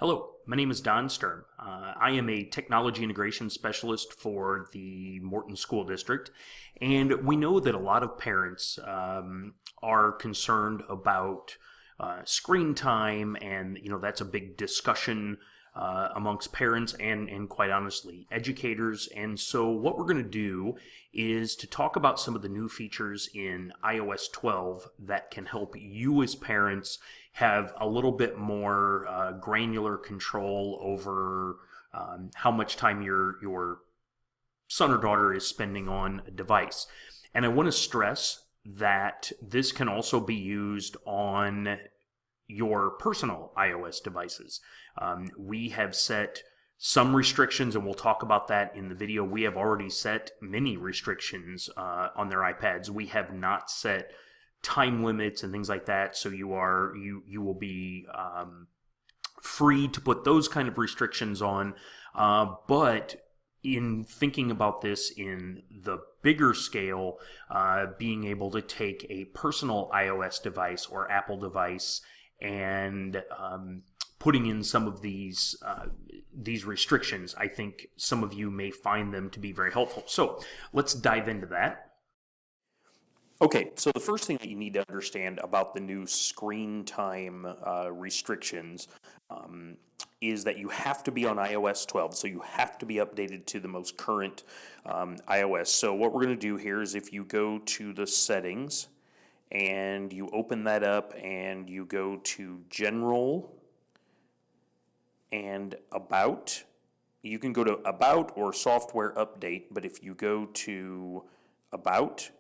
Hello, my name is Don Stern. I am a technology integration specialist for the Morton School District, and we know that a lot of parents are concerned about screen time, and that's a big discussion amongst parents and quite honestly educators. And so what we're going to do is to talk about some of the new features in iOS 12 that can help you as parents have a little bit more granular control over how much time your son or daughter is spending on a device. And I want to stress that this can also be used on your personal iOS devices. We have set some restrictions, and we'll talk about that in the video. We have already set many restrictions on their iPads. We have not set time limits and things like that, so you will be free to put those kind of restrictions on. But in thinking about this in the bigger scale, being able to take a personal iOS device or Apple device and putting in some of these restrictions, I think some of you may find them to be very helpful. So let's dive into that. Okay, so the first thing that you need to understand about the new screen time restrictions is that you have to be on iOS 12, so you have to be updated to the most current iOS. So what we're going to do here is if you go to the settings and you open that up and you go to General and About, you can go to About or Software Update, but if you go to About,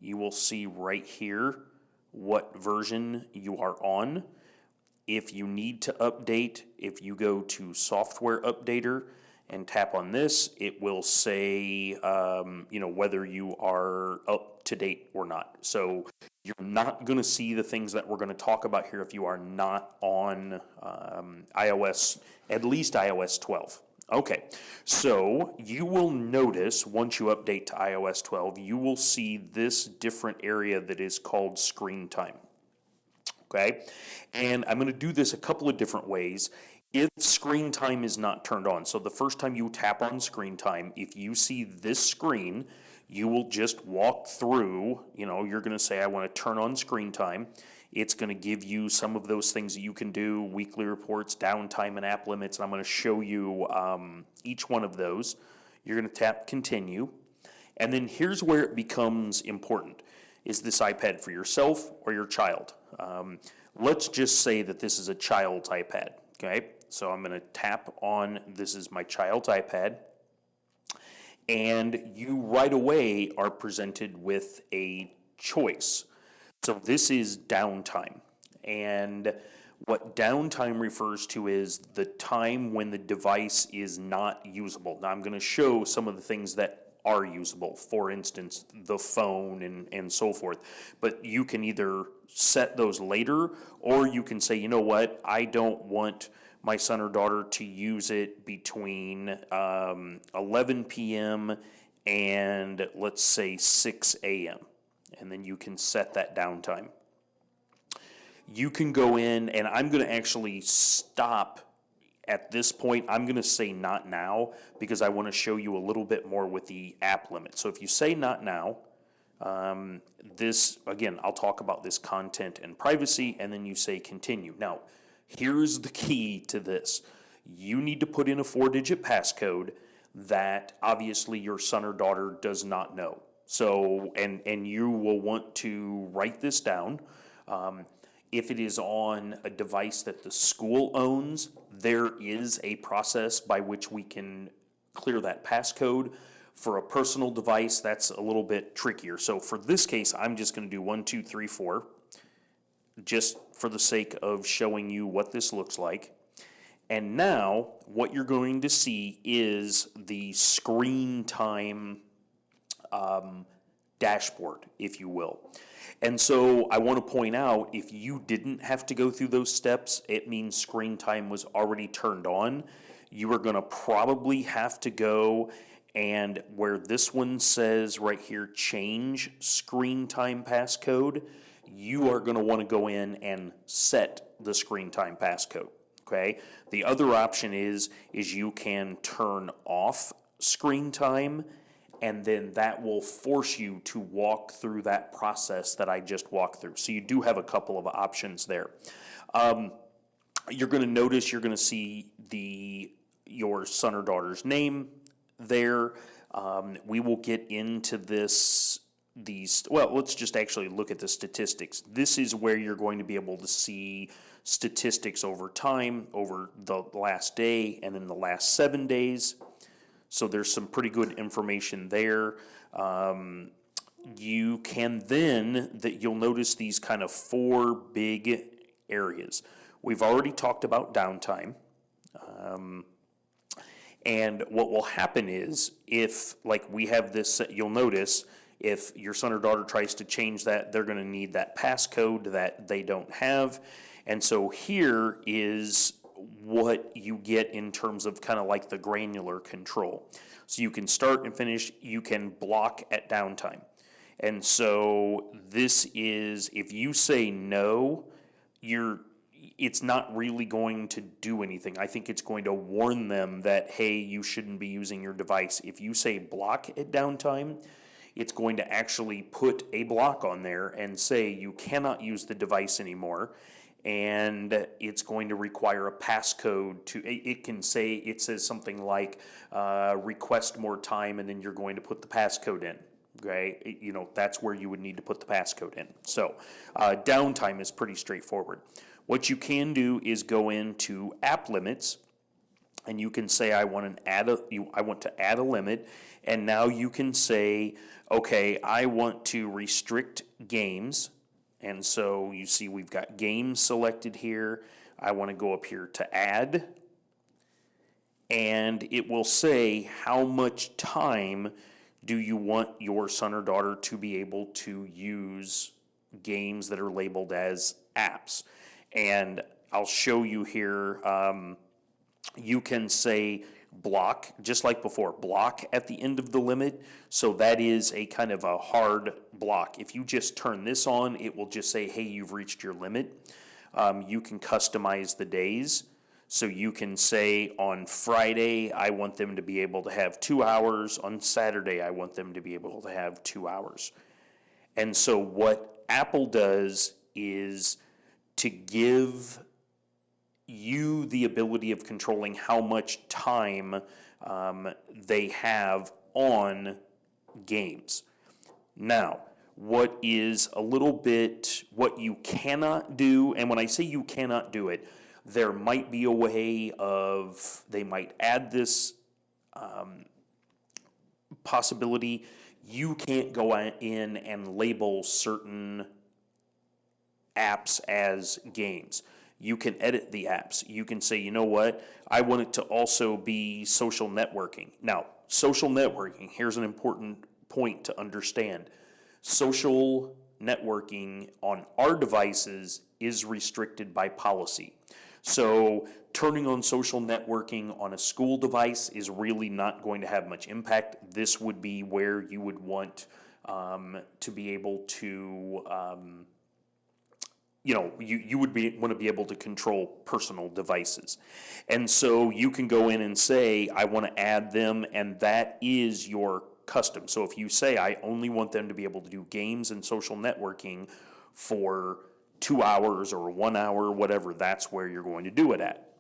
you will see right here what version you are on. If you need to update, if you go to Software Updater and tap on this, it will say, whether you are up to date or not. So you're not going to see the things that we're going to talk about here if you are not on iOS, at least iOS 12. Okay, so you will notice once you update to iOS 12, you will see this different area that is called screen time. Okay, and I'm going to do this a couple of different ways. If screen time is not turned on, so the first time you tap on screen time, if you see this screen, you will just walk through, you're going to say, I want to turn on screen time. It's going to give you some of those things that you can do, weekly reports, downtime, and app limits, and I'm going to show you each one of those. You're going to tap continue, and then here's where it becomes important. Is this iPad for yourself or your child? Let's just say that this is a child's iPad, okay? So I'm going to tap on, this is my child's iPad, and you right away are presented with a choice. So this is downtime, and what downtime refers to is the time when the device is not usable. Now I'm going to show some of the things that are usable, for instance, the phone and so forth. But you can either set those later, or you can say, you know what, I don't want my son or daughter to use it between 11 p.m. and let's say 6 a.m. And then you can set that downtime. You can go in, and I'm going to actually stop at this point. I'm going to say not now because I want to show you a little bit more with the app limit. So if you say not now, this, again, I'll talk about this content and privacy, and then you say continue. Now, here's the key to this. You need to put in a 4-digit passcode that obviously your son or daughter does not know. So, and you will want to write this down. If it is on a device that the school owns, there is a process by which we can clear that passcode. For a personal device, that's a little bit trickier. So for this case, I'm just going to do 1, 2, 3, 4, just for the sake of showing you what this looks like. And now what you're going to see is the screen time dashboard, if you will. And so I want to point out, if you didn't have to go through those steps, it means screen time was already turned on. You are going to probably have to go and where this one says right here, change screen time passcode, you are going to want to go in and set the screen time passcode. Okay. The other option is you can turn off screen time, and then that will force you to walk through that process that I just walked through. So you do have a couple of options there. You're going to notice, you're going to see your son or daughter's name there. We will get into let's just actually look at the statistics. This is where you're going to be able to see statistics over time, over the last day and in the last 7 days. So there's some pretty good information there. You can you'll notice these kind of 4 big areas. We've already talked about downtime. And what will happen is, if, like, we have this, you'll notice, if your son or daughter tries to change that, they're going to need that passcode that they don't have. And so here is what you get in terms of kind of like the granular control. So you can start and finish, you can block at downtime. And so this is, if you say no, it's not really going to do anything. I think it's going to warn them that, hey, you shouldn't be using your device. If you say block at downtime, it's going to actually put a block on there and say you cannot use the device anymore. And it's going to require a passcode it says something like request more time, and then you're going to put the passcode in. Okay, that's where you would need to put the passcode in. So downtime is pretty straightforward. What you can do is go into app limits, and you can say I want to add a limit, and now you can say, okay, I want to restrict games. And so you see we've got games selected here. I want to go up here to add, and it will say how much time do you want your son or daughter to be able to use games that are labeled as apps. And I'll show you here, you can say block, just like before, block at the end of the limit. So that is a kind of a hard block. If you just turn this on, it will just say, hey, you've reached your limit. You can customize the days. So you can say on Friday, I want them to be able to have 2 hours. On Saturday, I want them to be able to have 2 hours. And so what Apple does is to give you the ability of controlling how much time they have on games. Now, what is a little bit what you cannot do, and when I say you cannot do it, there might be a way of, they might add this possibility. You can't go in and label certain apps as games. You can edit the apps. You can say, you know what, I want it to also be social networking. Now, social networking, here's an important point to understand. Social networking on our devices is restricted by policy. So turning on social networking on a school device is really not going to have much impact. This would be where you would want to be able to you would want to be able to control personal devices. And so you can go in and say, I want to add them, and that is your custom. So if you say, I only want them to be able to do games and social networking for 2 hours or 1 hour, whatever, that's where you're going to do it at.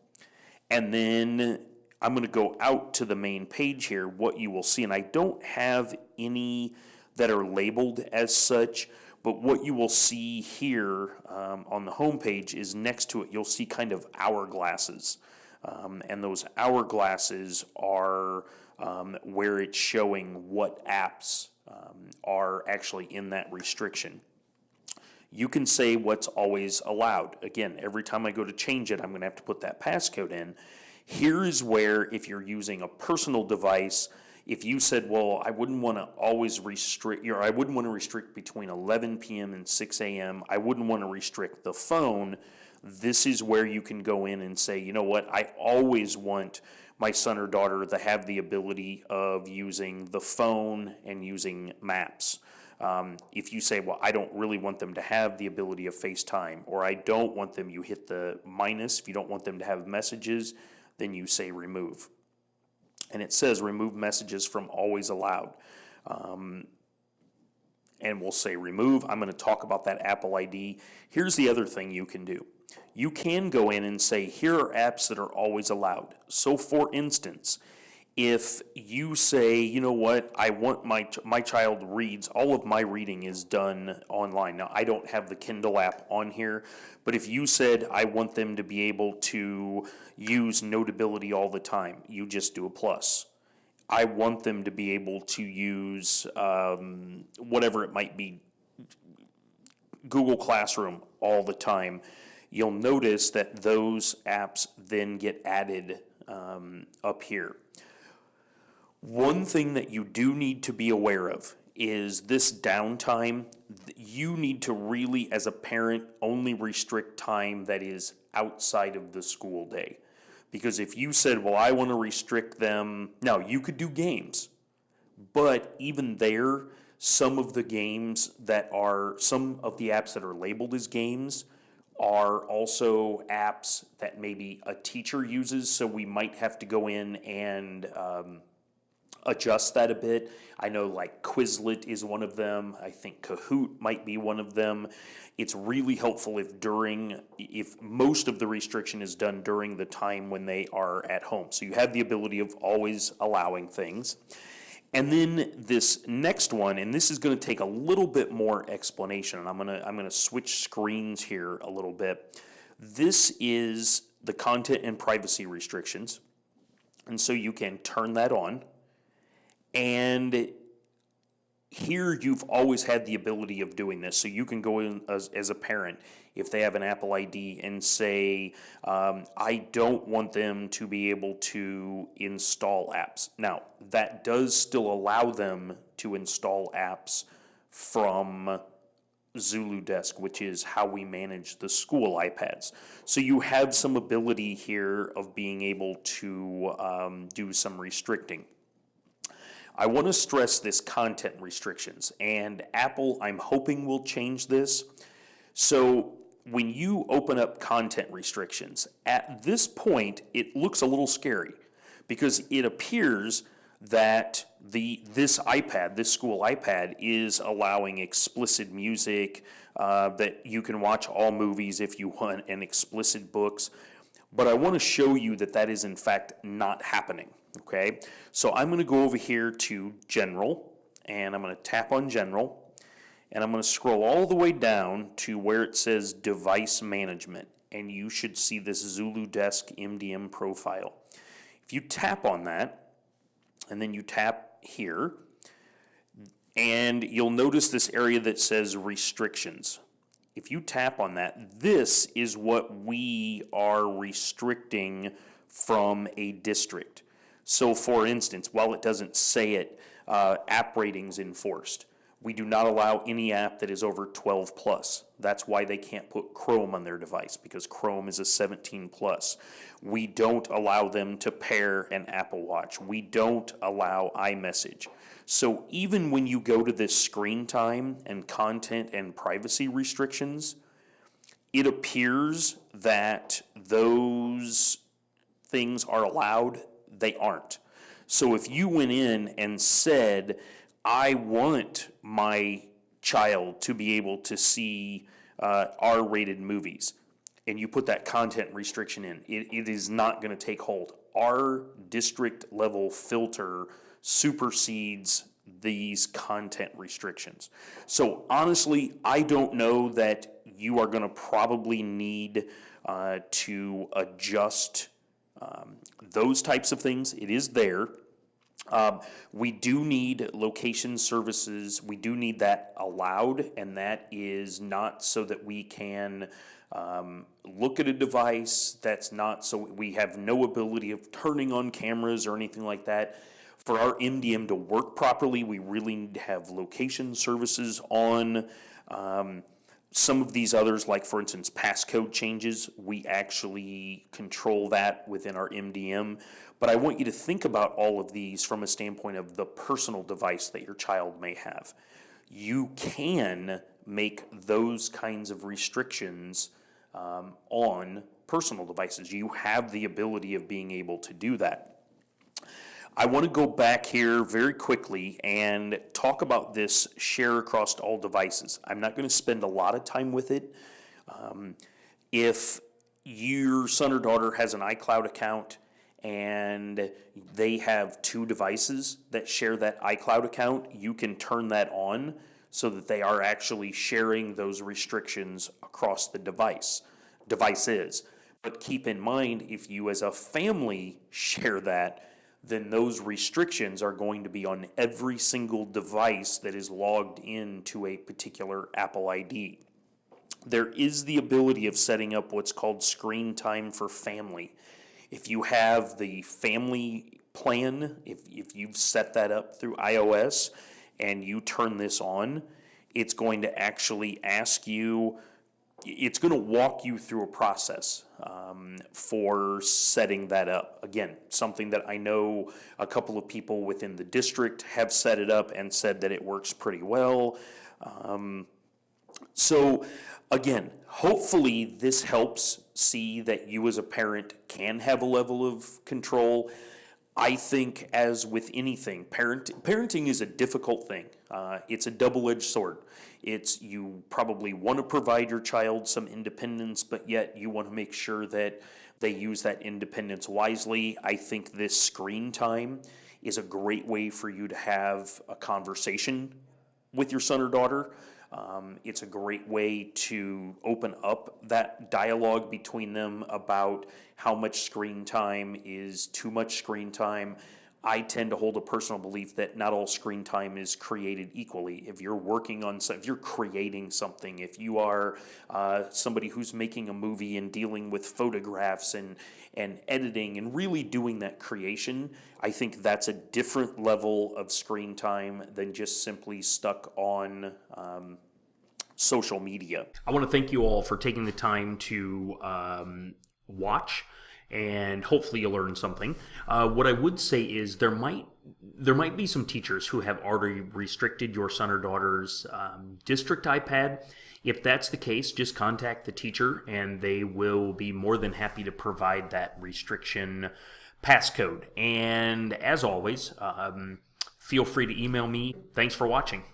And then I'm going to go out to the main page here, what you will see, and I don't have any that are labeled as such, but what you will see here on the home page is next to it, you'll see kind of hourglasses. And those hourglasses are where it's showing what apps are actually in that restriction. You can say what's always allowed. Again, every time I go to change it, I'm going to have to put that passcode in. Here is where, if you're using a personal device, if you said, well, I wouldn't want to always restrict, I wouldn't want to restrict between 11 p.m. and 6 a.m., I wouldn't want to restrict the phone, this is where you can go in and say, you know what, I always want my son or daughter to have the ability of using the phone and using maps. If you say, well, I don't really want them to have the ability of FaceTime, or I don't want them, you hit the minus. If you don't want them to have messages, then you say remove. And it says remove messages from always allowed. And we'll say remove. I'm going to talk about that Apple ID. Here's the other thing you can do. You can go in and say, here are apps that are always allowed. So for instance, if you say, you know what, I want my child reads, all of my reading is done online. Now, I don't have the Kindle app on here, but if you said, I want them to be able to use Notability all the time, you just do a plus. I want them to be able to use whatever it might be, Google Classroom all the time. You'll notice that those apps then get added up here. One thing that you do need to be aware of is this downtime. You need to really, as a parent, only restrict time that is outside of the school day. Because if you said, well, I want to restrict them, now you could do games, but even there, some of the games that are, some of the apps that are labeled as games are also apps that maybe a teacher uses, so we might have to go in and adjust that a bit. I know like Quizlet is one of them. I think Kahoot might be one of them. It's really helpful if most of the restriction is done during the time when they are at home. So you have the ability of always allowing things. And then this next one, and this is going to take a little bit more explanation, and I'm going to switch screens here a little bit. This is the content and privacy restrictions. And so you can turn that on. And here you've always had the ability of doing this. So you can go in as a parent, if they have an Apple ID, and say, I don't want them to be able to install apps. Now, that does still allow them to install apps from Zulu Desk, which is how we manage the school iPads. So you have some ability here of being able to do some restricting. I want to stress this content restrictions, and Apple, I'm hoping, will change this. So when you open up content restrictions, at this point, it looks a little scary because it appears that this school iPad, is allowing explicit music, that you can watch all movies if you want, and explicit books. But I want to show you that that is in fact not happening. Okay, so I'm going to go over here to General, and I'm going to tap on General, and I'm going to scroll all the way down to where it says Device Management, and you should see this Zulu Desk MDM profile. If you tap on that, and then you tap here, and you'll notice this area that says Restrictions. If you tap on that, this is what we are restricting from a district. So for instance, while it doesn't say it, app ratings enforced. We do not allow any app that is over 12 plus. That's why they can't put Chrome on their device, because Chrome is a 17 plus. We don't allow them to pair an Apple Watch. We don't allow iMessage. So even when you go to this screen time and content and privacy restrictions, it appears that those things are allowed. They aren't. So if you went in and said, I want my child to be able to see R-rated movies, and you put that content restriction in, it is not going to take hold. Our district level filter supersedes these content restrictions. So honestly, I don't know that you are going to probably need to adjust those types of things. It is there. We do need location services. We do need that allowed, and that is not so that we can look at a device. That's not so we have no ability of turning on cameras or anything like that. For our MDM to work properly, we really need to have location services on. Some of these others, like for instance passcode changes, we actually control that within our MDM. But I want you to think about all of these from a standpoint of the personal device that your child may have. you can make those kinds of restrictions on personal devices. You have the ability of being able to do that. I want to go back here very quickly and talk about this share across all devices. I'm not going to spend a lot of time with it. If your son or daughter has an iCloud account and they have 2 devices that share that iCloud account, you can turn that on so that they are actually sharing those restrictions across the devices. But keep in mind, if you as a family share that, then those restrictions are going to be on every single device that is logged into a particular Apple ID. There is the ability of setting up what's called screen time for family. If you have the family plan, if you've set that up through iOS and you turn this on, it's going to actually ask you, it's going to walk you through a process for setting that up. Again, something that I know a couple of people within the district have set it up and said that it works pretty well. So again, hopefully this helps see that you as a parent can have a level of control. I think, as with anything, parenting is a difficult thing. It's a double-edged sword. You probably want to provide your child some independence, but yet you want to make sure that they use that independence wisely. I think this screen time is a great way for you to have a conversation with your son or daughter. It's a great way to open up that dialogue between them about how much screen time is too much screen time. I tend to hold a personal belief that not all screen time is created equally. If you're working on if you're creating something, if you are somebody who's making a movie and dealing with photographs and editing and really doing that creation, I think that's a different level of screen time than just simply stuck on social media. I want to thank you all for taking the time to watch, and hopefully you learned something. What I would say is there might be some teachers who have already restricted your son or daughter's district iPad. If that's the case, just contact the teacher and they will be more than happy to provide that restriction passcode. And as always, feel free to email me. Thanks for watching.